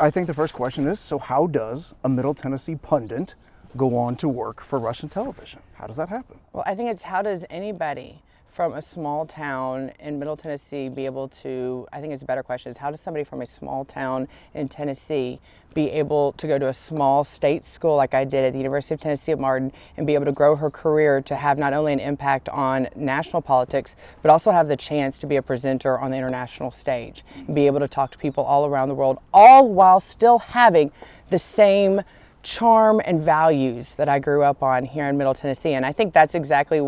I think the first question is, so how does a Middle Tennessee pundit go on to work for Russian television? How does that happen? Well, I think it's how does anybody from a small town in Middle Tennessee be able to, I think it's a better question, is how does somebody from a small town in Tennessee be able to go to a small state school like I did at the University of Tennessee at Martin and be able to grow her career to have not only an impact on national politics, but also have the chance to be a presenter on the international stage and be able to talk to people all around the world, all while still having the same charm and values that I grew up on here in Middle Tennessee. And I think that's exactly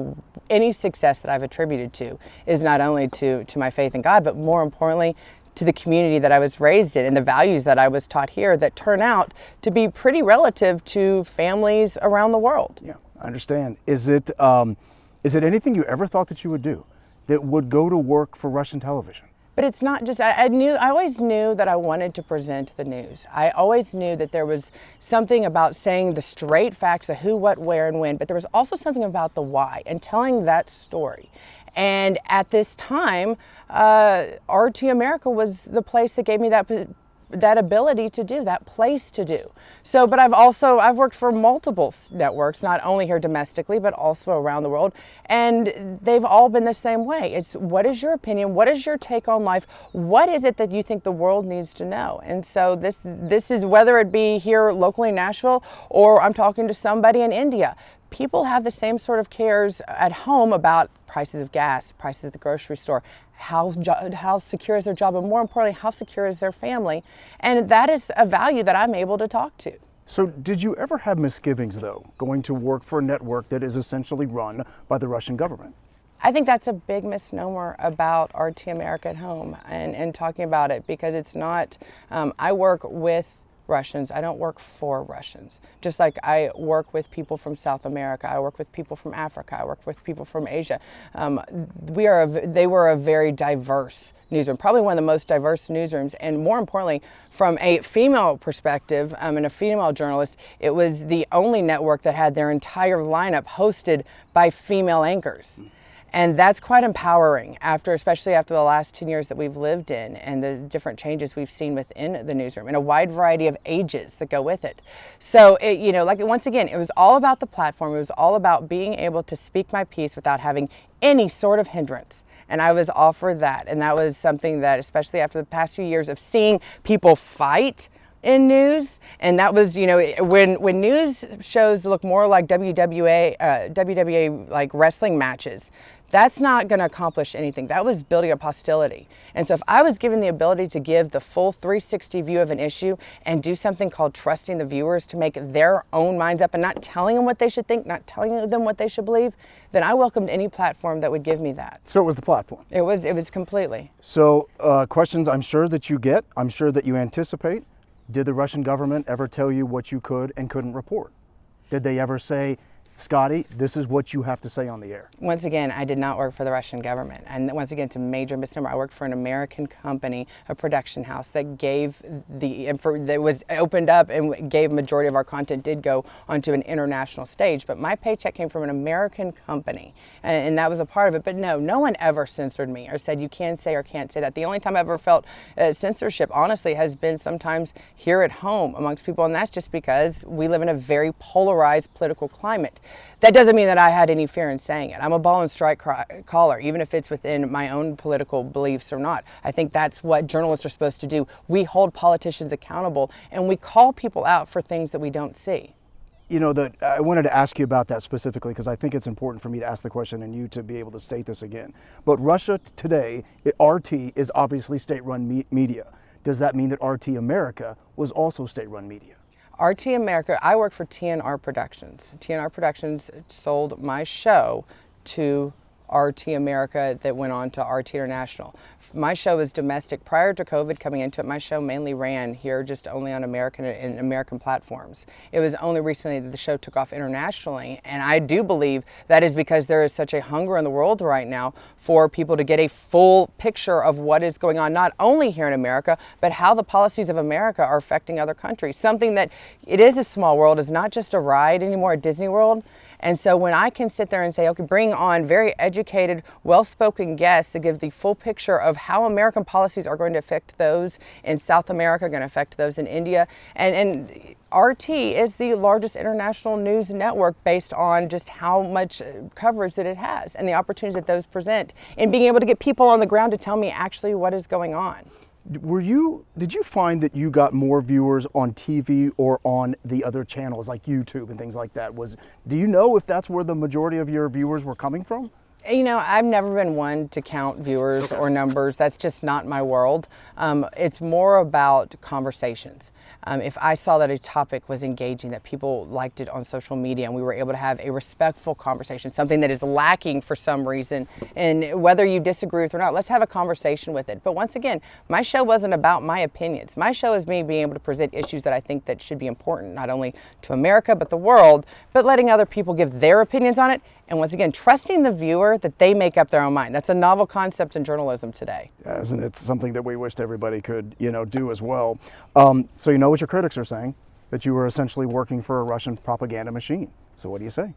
any success that I've attributed to is not only to my faith in God, but more importantly, to the community that I was raised in and the values that I was taught here that turn out to be pretty relative to families around the world. Yeah, I understand. Is it anything you ever thought that you would do that would go to work for Russian television? But it's not just, I always knew that I wanted to present the news. I always knew that there was something about saying the straight facts of who, what, where, and when, but there was also something about the why and telling that story. And at this time, RT America was the place that gave me that ability to do, that place to do. So, but I've worked for multiple networks, not only here domestically, but also around the world. And they've all been the same way. It's what is your opinion? What is your take on life? What is it that you think the world needs to know? And so this is whether it be here locally in Nashville or I'm talking to somebody in India. People have the same sort of cares at home about prices of gas, prices at the grocery store, how secure is their job, and more importantly, how secure is their family. And that is a value that I'm able to talk to. So did you ever have misgivings, though, going to work for a network that is essentially run by the Russian government? I think that's a big misnomer about RT America at home and talking about it, because it's not, I work with Russians. I don't work for Russians. Just like I work with people from South America, I work with people from Africa, I work with people from Asia. They were a very diverse newsroom, probably one of the most diverse newsrooms, and more importantly, from a female perspective and a female journalist, it was the only network that had their entire lineup hosted by female anchors. And that's quite empowering, especially after the last 10 years that we've lived in and the different changes we've seen within the newsroom and a wide variety of ages that go with it. So, once again, it was all about the platform. It was all about being able to speak my piece without having any sort of hindrance. And I was offered that. And that was something that, especially after the past few years of seeing people fight in news, and that was, when news shows look more like WWE like wrestling matches, that's not going to accomplish anything. That was building up hostility. And so if I was given the ability to give the full 360 view of an issue and do something called trusting the viewers to make their own minds up and not telling them what they should think, not telling them what they should believe, then I welcomed any platform that would give me that. So it was the platform? It was completely. So questions I'm sure that you get, I'm sure that you anticipate. Did the Russian government ever tell you what you could and couldn't report? Did they ever say, Scottie, this is what you have to say on the air? Once again, I did not work for the Russian government. And once again, it's a major misnomer. I worked for an American company, a production house that that was opened up and gave majority of our content did go onto an international stage. But my paycheck came from an American company, and that was a part of it. But no one ever censored me or said you can say or can't say that. The only time I ever felt censorship, honestly, has been sometimes here at home amongst people. And that's just because we live in a very polarized political climate. That doesn't mean that I had any fear in saying it. I'm a ball and strike caller, even if it's within my own political beliefs or not. I think that's what journalists are supposed to do. We hold politicians accountable, and we call people out for things that we don't see. I wanted to ask you about that specifically because I think it's important for me to ask the question and you to be able to state this again. But Russia today, RT is obviously state-run media. Does that mean that RT America was also state-run media? RT America, I work for TNR Productions. TNR Productions sold my show to RT America that went on to RT International. My show is domestic. Prior to COVID coming into it, my show mainly ran here just only on American platforms. It was only recently that the show took off internationally, and I do believe that is because there is such a hunger in the world right now for people to get a full picture of what is going on, not only here in America, but how the policies of America are affecting other countries. Something that it is a small world, is not just a ride anymore at Disney World. And so when I can sit there and say, okay, bring on very educated educated, well-spoken guests that give the full picture of how American policies are going to affect those in South America, going to affect those in India. And RT is the largest international news network based on just how much coverage that it has and the opportunities that those present and being able to get people on the ground to tell me actually what is going on. Did you find that you got more viewers on TV or on the other channels like YouTube and things like that? Do you know if that's where the majority of your viewers were coming from? You know, I've never been one to count viewers or numbers. That's just not my world. It's more about conversations. If I saw that a topic was engaging, that people liked it on social media, and we were able to have a respectful conversation, something that is lacking for some reason, and whether you disagree with it or not, let's have a conversation with it. But once again, my show wasn't about my opinions. My show is me being able to present issues that I think that should be important, not only to America, but the world, but letting other people give their opinions on it. And once again, trusting the viewer that they make up their own mind. That's a novel concept in journalism today. Yeah, isn't it something that we wished everybody could, do as well? So you know what your critics are saying, that you were essentially working for a Russian propaganda machine. So what do you say?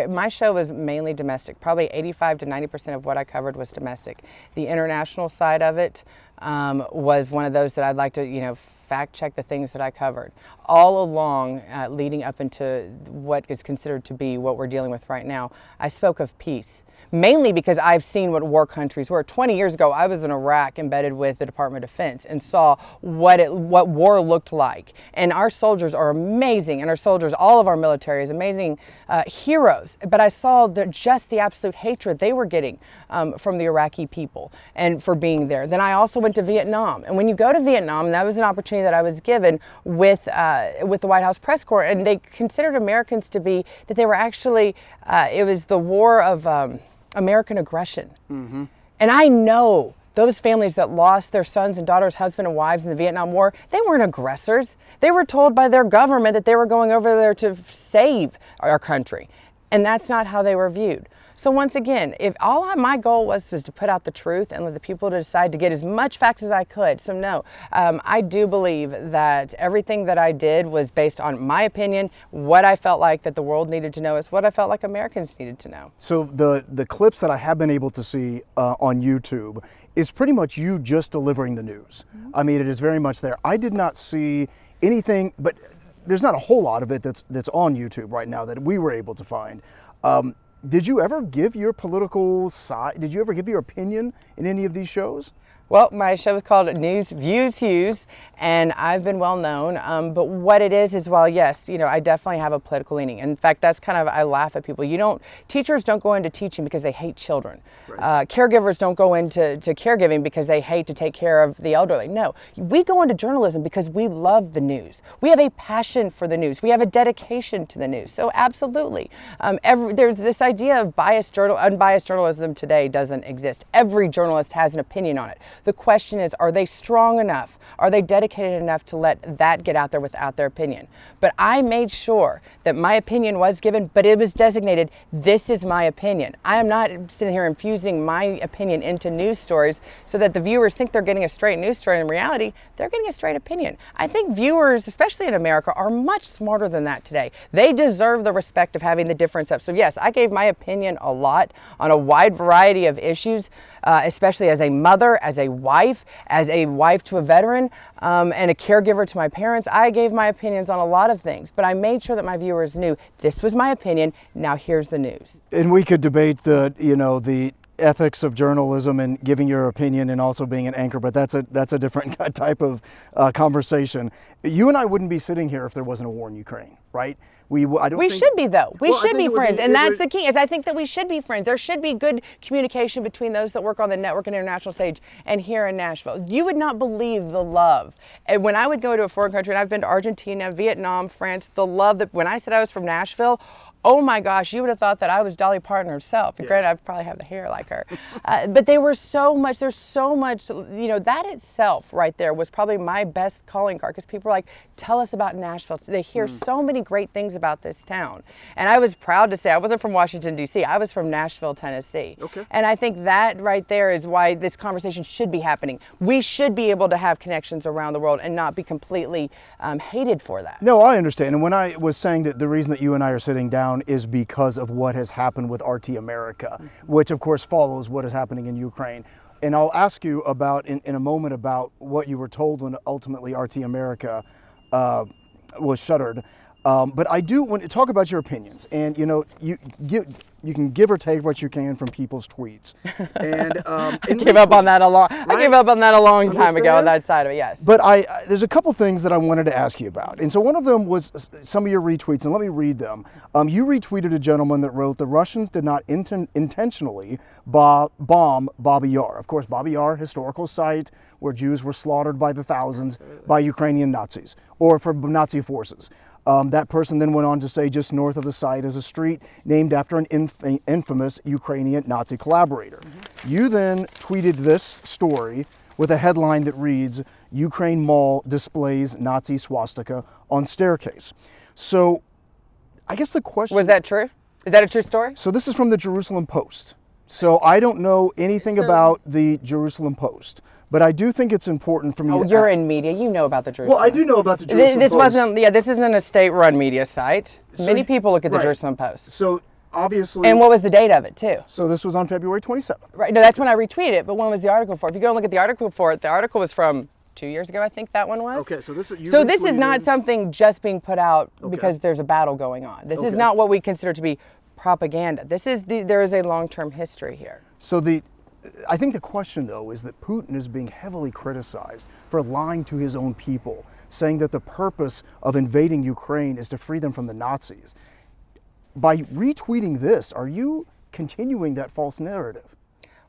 My show was mainly domestic. Probably 85 to 90% of what I covered was domestic. The international side of it was one of those that I'd like to, fact check the things that I covered. All along, leading up into what is considered to be what we're dealing with right now, I spoke of peace. Mainly because I've seen what war countries were. 20 years ago, I was in Iraq embedded with the Department of Defense and saw what war looked like. And our soldiers are amazing, and our soldiers, all of our military is amazing heroes. But I saw just the absolute hatred they were getting from the Iraqi people and for being there. Then I also went to Vietnam. And when you go to Vietnam, and that was an opportunity that I was given with the White House press corps, and they considered Americans to be, that they were actually, it was the war of American aggression. Mm-hmm. And I know those families that lost their sons and daughters, husbands and wives in the Vietnam War, they weren't aggressors. They were told by their government that they were going over there to save our country. And that's not how they were viewed. So once again, if my goal was to put out the truth and let the people decide to get as much facts as I could. So no, I do believe that everything that I did was based on my opinion, what I felt like that the world needed to know, is what I felt like Americans needed to know. So the clips that I have been able to see on YouTube is pretty much you just delivering the news. Mm-hmm. I mean, it is very much there. I did not see anything, but there's not a whole lot of it that's on YouTube right now that we were able to find. Did you ever give your political side? Did you ever give your opinion in any of these shows? Well, my show is called Views Hughes, and I've been well known. But what it is, well, yes, I definitely have a political leaning. In fact, that's kind of, I laugh at people. Teachers don't go into teaching because they hate children. Right. Caregivers don't go into caregiving because they hate to take care of the elderly. No, we go into journalism because we love the news. We have a passion for the news. We have a dedication to the news. So absolutely. There's this idea of unbiased journalism today doesn't exist. Every journalist has an opinion on it. The question is, are they strong enough? Are they dedicated enough to let that get out there without their opinion? But I made sure that my opinion was given, but it was designated, this is my opinion. I am not sitting here infusing my opinion into news stories so that the viewers think they're getting a straight news story. In reality, they're getting a straight opinion. I think viewers, especially in America, are much smarter than that today. They deserve the respect of having the difference of. So yes, I gave my opinion a lot on a wide variety of issues, especially as a mother, as a wife to a veteran, and a caregiver to my parents. I gave my opinions on a lot of things, but I made sure that my viewers knew this was my opinion. Now here's the news. And we could debate the ethics of journalism and giving your opinion and also being an anchor, but that's a different type of conversation. You and I wouldn't be sitting here if there wasn't a war in Ukraine, right? We should be, though. We should be friends, and that's the key. Is I think that we should be friends. There should be good communication between those that work on the network and international stage and here in Nashville. You would not believe the love. And when I would go to a foreign country, and I've been to Argentina, Vietnam, France, the love that when I said I was from Nashville, oh my gosh, you would have thought that I was Dolly Parton herself. Yeah. Granted, I probably have the hair like her. But there's so much, that itself right there was probably my best calling card, because people are like, tell us about Nashville. They hear so many great things about this town. And I was proud to say, I wasn't from Washington, D.C., I was from Nashville, Tennessee. Okay. And I think that right there is why this conversation should be happening. We should be able to have connections around the world and not be completely hated for that. No, I understand. And when I was saying that the reason that you and I are sitting down down is because of what has happened with RT America, which of course follows what is happening in Ukraine. And I'll ask you about in a moment about what you were told when ultimately RT America was shuttered. But I do want to talk about your opinions, and you can give or take what you can from people's tweets. And I gave up on that a long. Right? I gave up on that a long time ago on that side of it. Yes. But there's a couple things that I wanted to ask you about, and so one of them was some of your retweets, and let me read them. You retweeted a gentleman that wrote, "The Russians did not intentionally bomb Babi Yar." Of course, Babi Yar, historical site where Jews were slaughtered by the thousands by Ukrainian Nazis or for Nazi forces. That person then went on to say just north of the site is a street named after an infamous Ukrainian Nazi collaborator. You then tweeted this story with a headline that reads, "Ukraine Mall displays Nazi swastika on staircase." So I guess the question... Was that true? Is that a true story? So this is from the Jerusalem Post. So I don't know anything about the Jerusalem Post. But I do think it's important for me. Oh, you're in media. You know about the Jerusalem. Well, I do know about the Jerusalem Post. This isn't a state-run media site. So many people look at the Jerusalem Post. So obviously. And what was the date of it too? So this was on February 27th. Right. No, that's when I retweeted it. But when was the article for? If you go and look at the article for it, the article was from 2 years ago. I think that one was. Okay. So this is not something just being put out because there's a battle going on. This is not what we consider to be propaganda. There is a long-term history here. So I think the question, though, is that Putin is being heavily criticized for lying to his own people, saying that the purpose of invading Ukraine is to free them from the Nazis. By retweeting this, are you continuing that false narrative?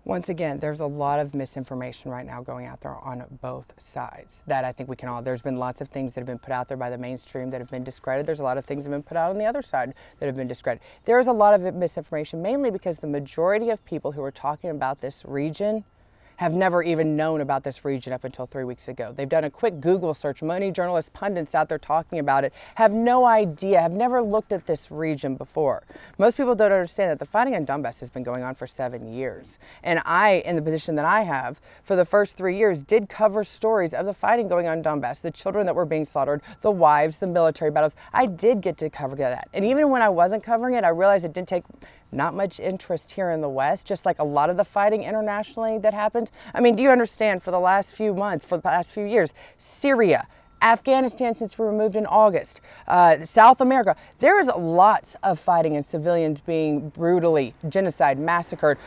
Once again, there's a lot of misinformation right now going out there on both sides that I think we can all, there's been lots of things that have been put out there by the mainstream that have been discredited. There's a lot of things that have been put out on the other side that have been discredited. There is a lot of misinformation, mainly because the majority of people who are talking about this region have never even known about this region up until 3 weeks ago. They've done a quick Google search. Many journalists, pundits out there talking about it have no idea, have never looked at this region before. Most people don't understand that the fighting in Donbass has been going on for 7 years. And I, in the position that I have, for the first 3 years, did cover stories of the fighting going on in Donbass, the children that were being slaughtered, the wives, the military battles. I did get to cover that. And even when I wasn't covering it, I realized it didn't take not much interest here in the West, just like a lot of the fighting internationally that happened. I mean, do you understand, for the last few months, for the past few years, Syria, Afghanistan since we were moved in August, South America, there is lots of fighting and civilians being brutally genocide, massacred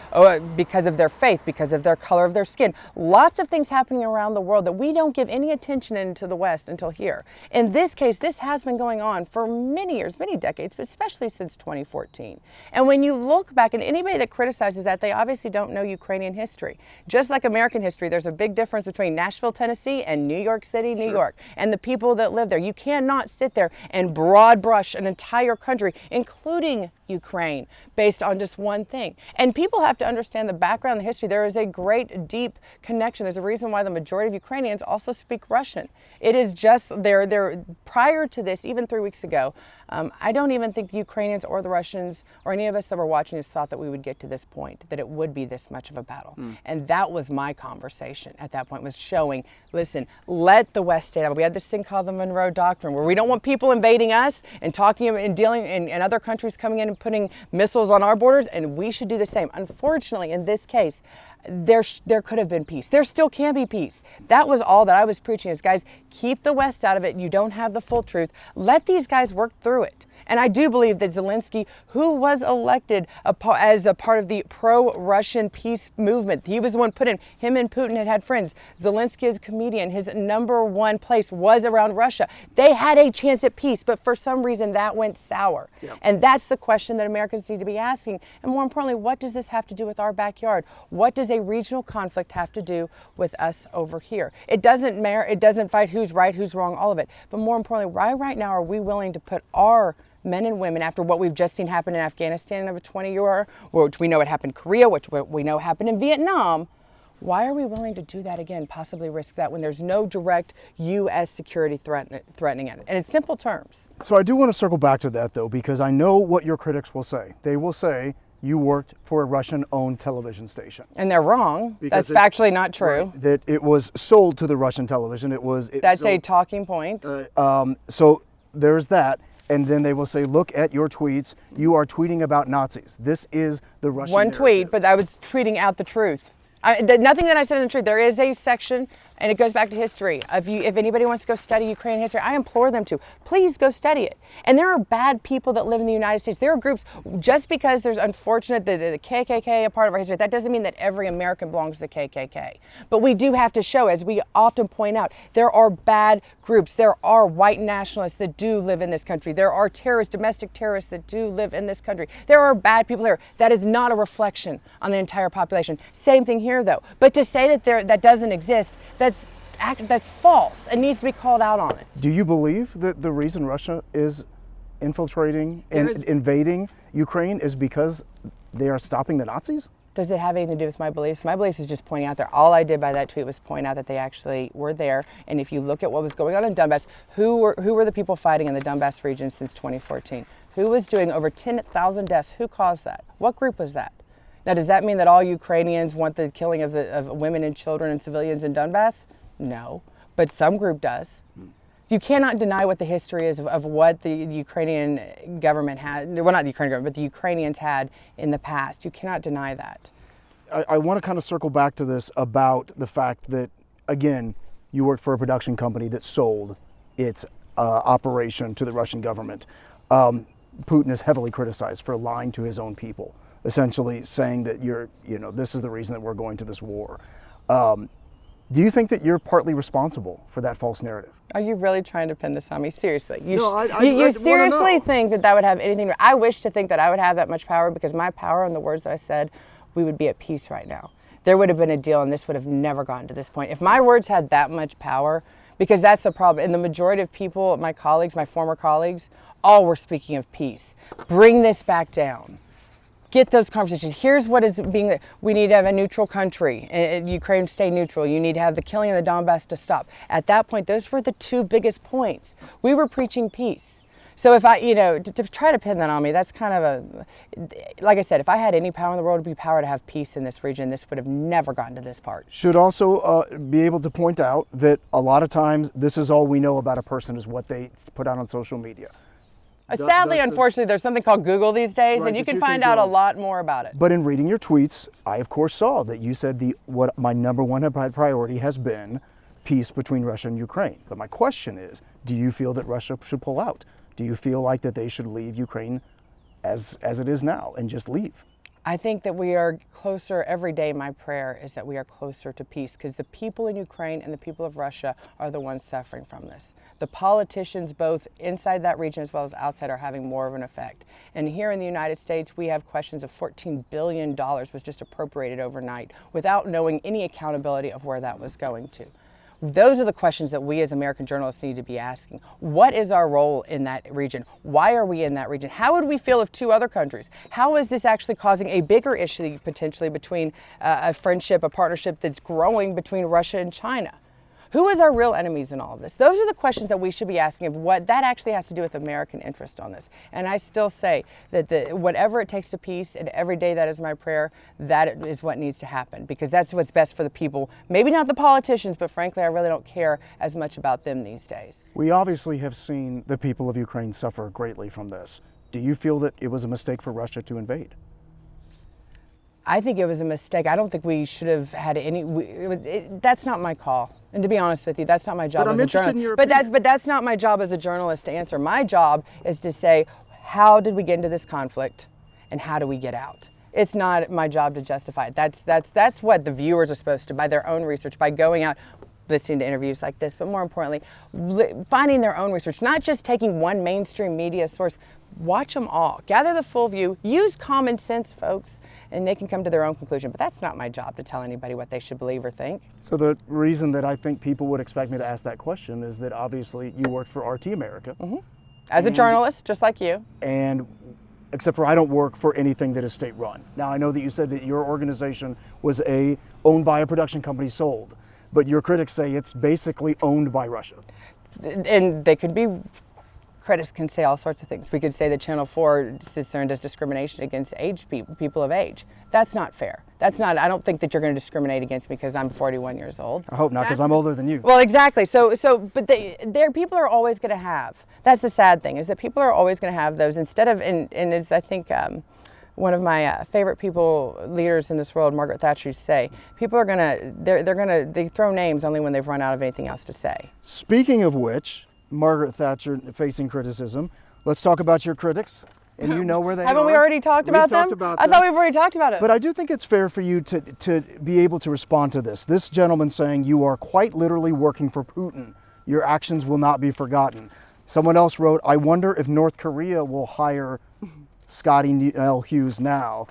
because of their faith, because of their color of their skin. Lots of things happening around the world that we don't give any attention into the West until here. In this case, this has been going on for many years, many decades, but especially since 2014. And when you look back, and anybody that criticizes that, they obviously don't know Ukrainian history. Just like American history, there's a big difference between Nashville, Tennessee and New York City, New York. And the people that live there. You cannot sit there and broad brush an entire country, including Ukraine, based on just one thing. And people have to understand the background, the history. There is a great, deep connection. There's a reason why the majority of Ukrainians also speak Russian. It is just they're prior to this, even 3 weeks ago, I don't even think the Ukrainians or the Russians or any of us that were watching this thought that we would get to this point, that it would be this much of a battle. And that was my conversation at that point, was showing, listen, let the West stay out. We had this thing called the Monroe Doctrine, where we don't want people invading us and talking and dealing and other countries coming in and putting missiles on our borders, and we should do the same. Unfortunately, in this case, there could have been peace. There still can be peace. That was all that I was preaching, is, guys, keep the West out of it. You don't have the full truth. Let these guys work through it. And I do believe that Zelensky, who was elected as a part of the pro-Russian peace movement, he was the one put in. Him and Putin had friends. Zelensky is a comedian. His #1 place was around Russia. They had a chance at peace, but for some reason that went sour. Yeah. And that's the question that Americans need to be asking. And more importantly, what does this have to do with our backyard? What does a regional conflict have to do with us over here? It doesn't matter. It doesn't fight who's right, who's wrong, all of it. But more importantly, why right now are we willing to put our men and women, after what we've just seen happen in Afghanistan over 20 years, which we know it happened in Korea, which we know happened in Vietnam, why are we willing to do that again, possibly risk that when there's no direct U.S. security threatening it? And in simple terms. So I do want to circle back to that, though, because I know what your critics will say. They will say you worked for a Russian-owned television station. And they're wrong. That's factually not true. Right, that it was sold to the Russian television. That's a talking point. So there's that. and then they will say, look at your tweets. You are tweeting about Nazis. This is the Russian One narrative. tweet, but I was tweeting out the truth. Nothing that I said is the truth. There is a section, and it goes back to history. If anybody wants to go study Ukrainian history, I implore them to. Please go study it. And there are bad people that live in the United States. There are groups, just because there's unfortunate, the KKK, a part of our history, that doesn't mean that every American belongs to the KKK. But we do have to show, as we often point out, there are bad groups. There are white nationalists that do live in this country. There are terrorists, domestic terrorists that do live in this country. There are bad people here. That is not a reflection on the entire population. Same thing here, though. But to say that that doesn't exist, that's false and needs to be called out on it. Do you believe that the reason Russia is infiltrating and invading Ukraine is because they are stopping the Nazis? Does it have anything to do with my beliefs? My beliefs is just pointing out there. All I did by that tweet was point out that they actually were there. And if you look at what was going on in Donbass, who were the people fighting in the Donbass region since 2014? Who was doing over 10,000 deaths? Who caused that? What group was that? Now, does that mean that all Ukrainians want the killing of women and children and civilians in Donbass? No, but some group does. You cannot deny what the history is of what the Ukrainian government had, well, not the Ukrainian government, but the Ukrainians had in the past. You cannot deny that. I want to kind of circle back to this about the fact that, again, you worked for a production company that sold its operation to the Russian government. Putin is heavily criticized for lying to his own people, essentially saying that this is the reason that we're going to this war. Do you think that you're partly responsible for that false narrative? Are you really trying to pin this on me? Seriously. You seriously think that would have anything? I wish to think that I would have that much power, because my power and the words that I said, we would be at peace right now. There would have been a deal, and this would have never gotten to this point. If my words had that much power, because that's the problem. And the majority of people, my colleagues, my former colleagues, all were speaking of peace. Bring this back down. Get those conversations. Here's what is being, we need to have a neutral country, and Ukraine stay neutral. You need to have the killing of the Donbass to stop. At that point, those were the two biggest points. We were preaching peace. So if I, to try to pin that on me, that's kind of like I said, if I had any power in the world, it would be power to have peace in this region. This would have never gotten to this part. Should also be able to point out that a lot of times, this is all we know about a person is what they put out on social media. Sadly, unfortunately, there's something called Google these days, and you can find out a lot more about it. But in reading your tweets, I of course saw that you said what my number one priority has been peace between Russia and Ukraine. But my question is, do you feel that Russia should pull out? Do you feel like that they should leave Ukraine as it is now and just leave? I think that we are closer every day. My prayer is that we are closer to peace, because the people in Ukraine and the people of Russia are the ones suffering from this. The politicians, both inside that region as well as outside, are having more of an effect. And here in the United States, we have questions of $14 billion was just appropriated overnight without knowing any accountability of where that was going to. Those are the questions that we as American journalists need to be asking. What is our role in that region? Why are we in that region? How would we feel if two other countries? How is this actually causing a bigger issue potentially between a friendship, a partnership that's growing between Russia and China? Who is our real enemies in all of this? Those are the questions that we should be asking, of what that actually has to do with American interest on this. And I still say that whatever it takes to peace, and every day that is my prayer, that is what needs to happen, because that's what's best for the people. Maybe not the politicians, but frankly, I really don't care as much about them these days. We obviously have seen the people of Ukraine suffer greatly from this. Do you feel that it was a mistake for Russia to invade? I think it was a mistake. I don't think we should have had any. That's not my call. And to be honest with you, that's not my job as a journalist. But that's not my job as a journalist to answer. My job is to say, how did we get into this conflict, and how do we get out? It's not my job to justify it. That's what the viewers are supposed to, by their own research, by going out, listening to interviews like this, but more importantly, finding their own research, not just taking one mainstream media source. Watch them all. Gather the full view. Use common sense, folks, and they can come to their own conclusion. But that's not my job to tell anybody what they should believe or think. So the reason that I think people would expect me to ask that question is that obviously you worked for RT America. Mm-hmm. As a journalist, just like you. And except for I don't work for anything that is state-run. Now, I know that you said that your organization was owned by a production company, sold, but your critics say it's basically owned by Russia. And they could be critics can say all sorts of things. We could say that Channel 4 sits there and does discrimination against people of age. That's not fair. That's not, I don't think that you're going to discriminate against me because I'm 41 years old. I hope not, because I'm older than you. Well, exactly. But people are always going to have, that's the sad thing, is that people are always going to have those instead of, and it's, I think, one of my favorite leaders in this world, Margaret Thatcher, used to say, people are gonna, they throw names only when they've run out of anything else to say. Speaking of which, Margaret Thatcher facing criticism, let's talk about your critics. And you know where they are. Haven't we already talked about them? I thought we've already talked about it. But I do think it's fair for you to be able to respond to this. This gentleman saying you are quite literally working for Putin. Your actions will not be forgotten. Someone else wrote, I wonder if North Korea will hire Scottie, Nell, Hughes now.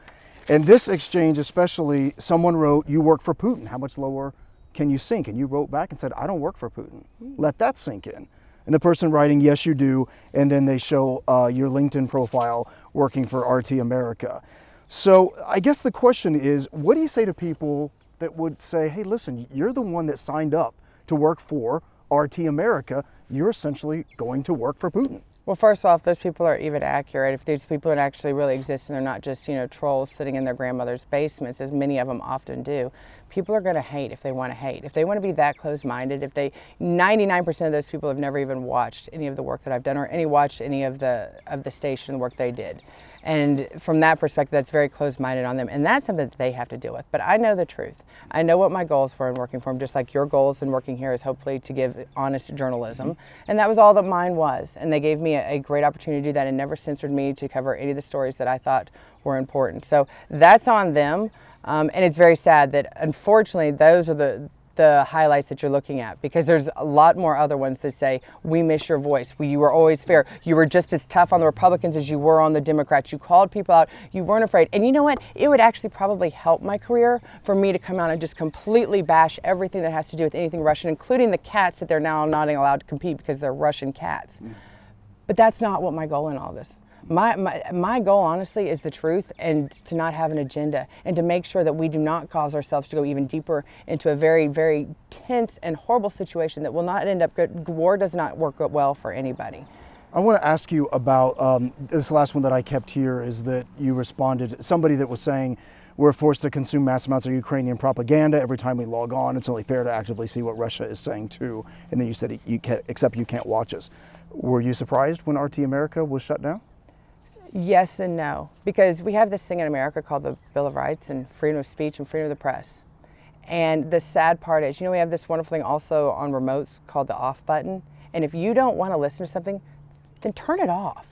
And this exchange especially, someone wrote, you work for Putin. How much lower can you sink? And you wrote back and said, I don't work for Putin. Let that sink in. And the person writing, yes, you do. And then they show your LinkedIn profile working for RT America. So I guess the question is, what do you say to people that would say, hey, listen, you're the one that signed up to work for RT America. You're essentially going to work for Putin. Well, first off, those people are even accurate. If these people that actually really exist and they're not just, trolls sitting in their grandmother's basements, as many of them often do, people are going to hate if they want to hate. If they want to be that close-minded, 99% of those people have never even watched any of the work that I've done or watched any of the station work they did. And from that perspective, that's very close-minded on them. And that's something that they have to deal with. But I know the truth. I know what my goals were in working for them, just like your goals in working here is hopefully to give honest journalism. And that was all that mine was. And they gave me a great opportunity to do that and never censored me to cover any of the stories that I thought were important. So that's on them. And it's very sad that, unfortunately, those are the highlights that you're looking at, because there's a lot more other ones that say, we miss your voice. You were always fair. You were just as tough on the Republicans as you were on the Democrats. You called people out. You weren't afraid. And you know what? It would actually probably help my career for me to come out and just completely bash everything that has to do with anything Russian, including the cats that they're now not allowed to compete because they're Russian cats. But that's not what my goal in all this. My goal, honestly, is the truth and to not have an agenda and to make sure that we do not cause ourselves to go even deeper into a very, very tense and horrible situation that will not end up good. War does not work well for anybody. I want to ask you about this last one that I kept here is that you responded, somebody that was saying, we're forced to consume mass amounts of Ukrainian propaganda every time we log on. It's only fair to actively see what Russia is saying too. And then you said, except you can't watch us. Were you surprised when RT America was shut down? Yes and no, because we have this thing in America called the Bill of Rights and freedom of speech and freedom of the press. And the sad part is, we have this wonderful thing also on remotes called the off button. And if you don't want to listen to something, then turn it off.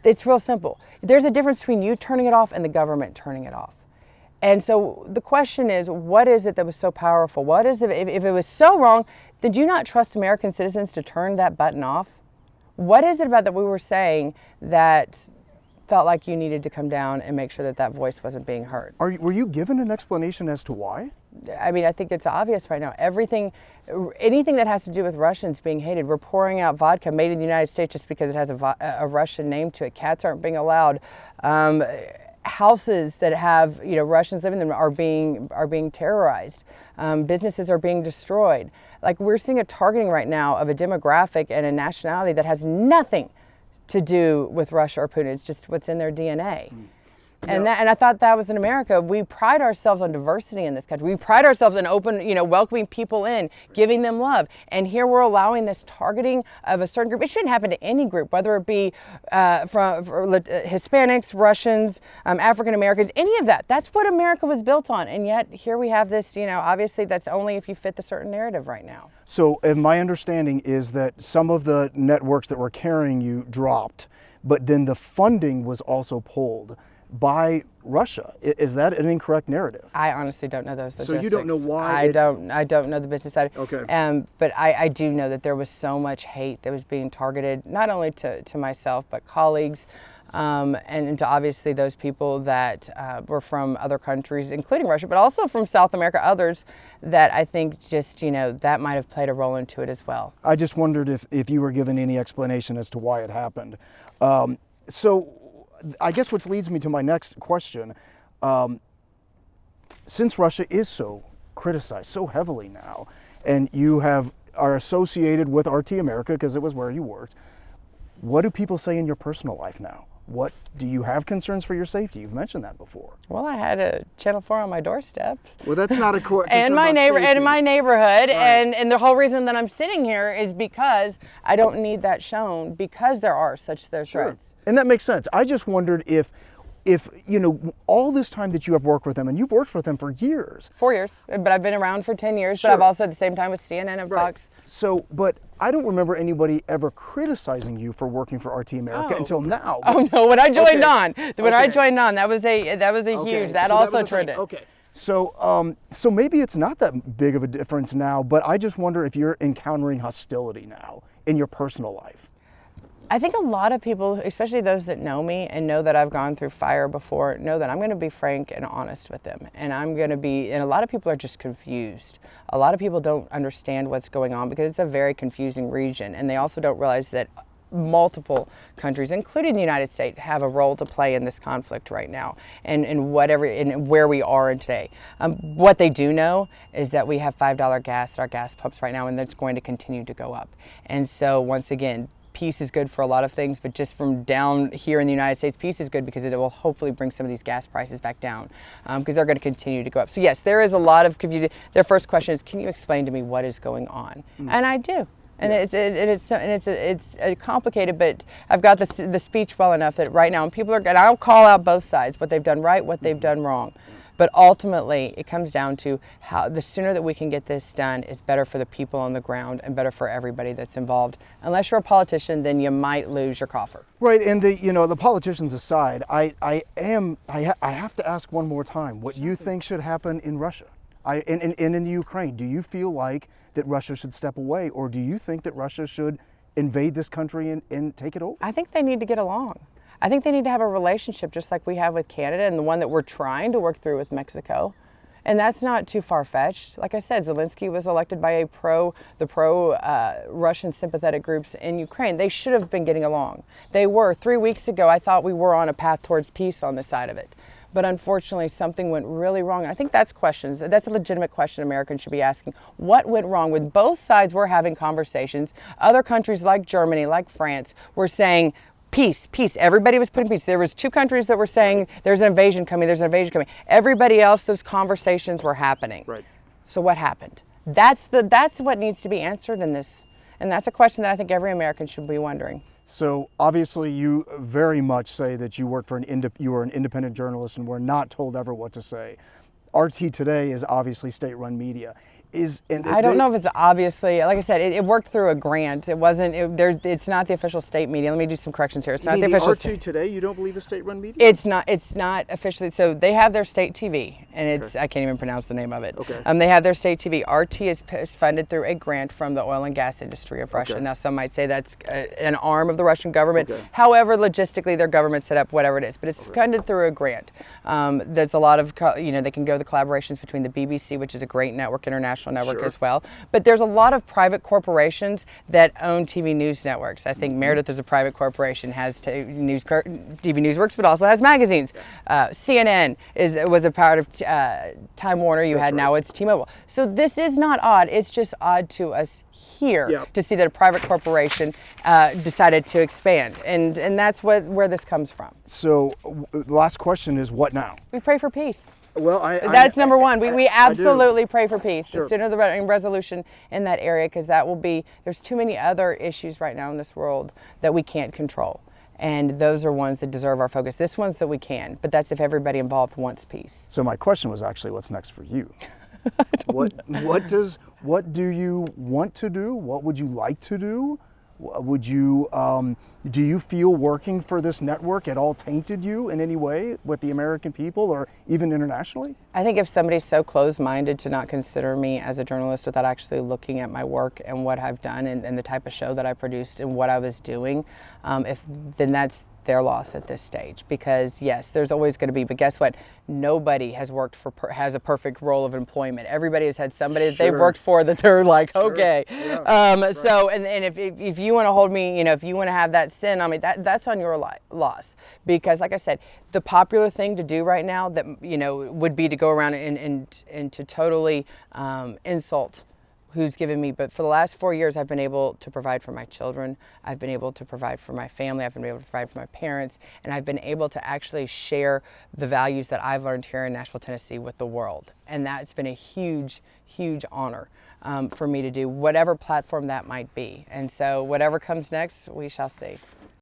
It's real simple. There's a difference between you turning it off and the government turning it off. And so the question is, what is it that was so powerful? What is it, if it was so wrong, did you not trust American citizens to turn that button off? What is it about that we were saying that felt like you needed to come down and make sure that that voice wasn't being heard? Were you given an explanation as to why? I mean, I think it's obvious right now. Anything that has to do with Russians being hated, we're pouring out vodka made in the United States just because it has a Russian name to it. Cats aren't being allowed. Houses that have Russians living in them are being terrorized. Businesses are being destroyed. Like, we're seeing a targeting right now of a demographic and a nationality that has nothing to do with Russia or Putin. It's just what's in their DNA. And I thought that was in America. We pride ourselves on diversity in this country. We pride ourselves in welcoming people in, giving them love. And here we're allowing this targeting of a certain group. It shouldn't happen to any group, whether it be from Hispanics, Russians, African Americans, any of that. That's what America was built on. And yet here we have this, obviously that's only if you fit the certain narrative right now. So my understanding is that some of the networks that were carrying you dropped, but then the funding was also pulled by Russia. Is that an incorrect narrative? I honestly don't know those logistics. So you don't know why? I don't know the business side. Okay. But I do know that there was so much hate that was being targeted, not only to myself, but colleagues, and to obviously those people that were from other countries, including Russia, but also from South America, others that I think just, that might have played a role into it as well. I just wondered if you were given any explanation as to why it happened. So I guess which leads me to my next question. Since Russia is so criticized so heavily now, and you are associated with RT America because it was where you worked, What do people say in your personal life now? What do you have concerns for your safety? You've mentioned that before. Well, I had a Channel 4 on my doorstep. Well, that's not a concern and my neighborhood, Right. and the whole reason that I'm sitting here is because I don't need that shown, because there are such threats. And that makes sense. I just wondered if you know, all this time that you have worked with them, and you've worked with them for years. 4 years, but I've been around for 10 years, Sure. but I've also at the same time with CNN and Fox. So, but I don't remember anybody ever criticizing you for working for RT America until now. Oh no, when I joined Okay. on, I joined on, that was a huge, that So also was a trended. thing. Okay. So, so maybe it's not that big of a difference now, but I just wonder if you're encountering hostility now in your personal life. I think a lot of people, especially those that know me and know that I've gone through fire before, know that I'm going to be frank and honest with them. And and a lot of people are just confused. A lot of people don't understand what's going on because it's a very confusing region. And they also don't realize that multiple countries, including the United States, have a role to play in this conflict right now and where we are in today. What they do know is that we have $5 gas at our gas pumps right now, and that's going to continue to go up. And so once again, peace is good for a lot of things, but just from down here in the United States, peace is good because it will hopefully bring some of these gas prices back down, because they're going to continue to go up. So yes, there is a lot of confusion. Their first question is, can you explain to me what is going on? And I do. And it's complicated, but I've got the speech well enough that right now, and people are, and I'll call out both sides, what they've done right, what they've done wrong. But ultimately, it comes down to how the sooner that we can get this done is better for the people on the ground and better for everybody that's involved. Unless you're a politician, then you might lose your coffer. Right, and the politicians aside, I have to ask one more time what you think should happen in Russia, and in the Ukraine. Do you feel like that Russia should step away, or do you think that Russia should invade this country and take it over? I think they need to get along. I think they need to have a relationship just like we have with Canada and the one that we're trying to work through with Mexico. And that's not too far-fetched. Like I said, Zelensky was elected by the pro-Russian sympathetic groups in Ukraine. They should have been getting along. They were. 3 weeks ago, I thought we were on a path towards peace on this side of it. But unfortunately, something went really wrong. I think that's a legitimate question Americans should be asking. What went wrong? With both sides, we're having conversations. Other countries like Germany, like France, were saying, peace, peace. Everybody was putting peace. There was 2 countries that were saying there's an invasion coming, there's an invasion coming. Everybody else, those conversations were happening. Right. So what happened? That's what needs to be answered in this. And that's a question that I think every American should be wondering. So obviously you very much say that you work for you are an independent journalist and were not told ever what to say. RT Today is obviously state-run media. I don't know if it's obviously, like I said, it worked through a grant. It wasn't, it's not the official state media. Let me do some corrections here. It's not the official RT Today, you don't believe is state-run media? It's not officially. So they have their state TV, and it's, I can't even pronounce the name of it. Okay. They have their state TV. RT is funded through a grant from the oil and gas industry of Russia. Okay. Now, some might say that's an arm of the Russian government. Okay. However, logistically, their government set up whatever it is, but it's funded through a grant. There's a lot of, they can go the collaborations between the BBC, which is a great network, international network as well. But there's a lot of private corporations that own TV news networks. I think Meredith is a private corporation, has TV Newsworks, but also has magazines. CNN was a part of Time Warner. Now it's T-Mobile. So this is not odd. It's just odd to us here to see that a private corporation decided to expand, and that's where this comes from. So the last question is, what now? We pray for peace. Well, that's number one. We absolutely pray for peace. Sure. The sooner the resolution in that area, because there's too many other issues right now in this world that we can't control. And those are ones that deserve our focus. This one's that we can, but that's if everybody involved wants peace. So my question was actually, what's next for you? What do you want to do? What would you like to do? Do you feel working for this network at all tainted you in any way with the American people or even internationally? I think if somebody's so closed-minded to not consider me as a journalist without actually looking at my work and what I've done and the type of show that I produced and what I was doing, then that's their loss at this stage. Because yes, there's always going to be, but guess what? Nobody has has a perfect role of employment. Everybody has had somebody that they've worked for that they're like, okay. Right. So, and if you want to hold me, if you want to have that sin on me, that's on your loss. Because like I said, the popular thing to do right now that, would be to go around and to totally insult who's given me, but for the last 4 years, I've been able to provide for my children. I've been able to provide for my family. I've been able to provide for my parents, and I've been able to actually share the values that I've learned here in Nashville, Tennessee with the world. And that's been a huge, huge honor for me to do, whatever platform that might be. And so whatever comes next, we shall see.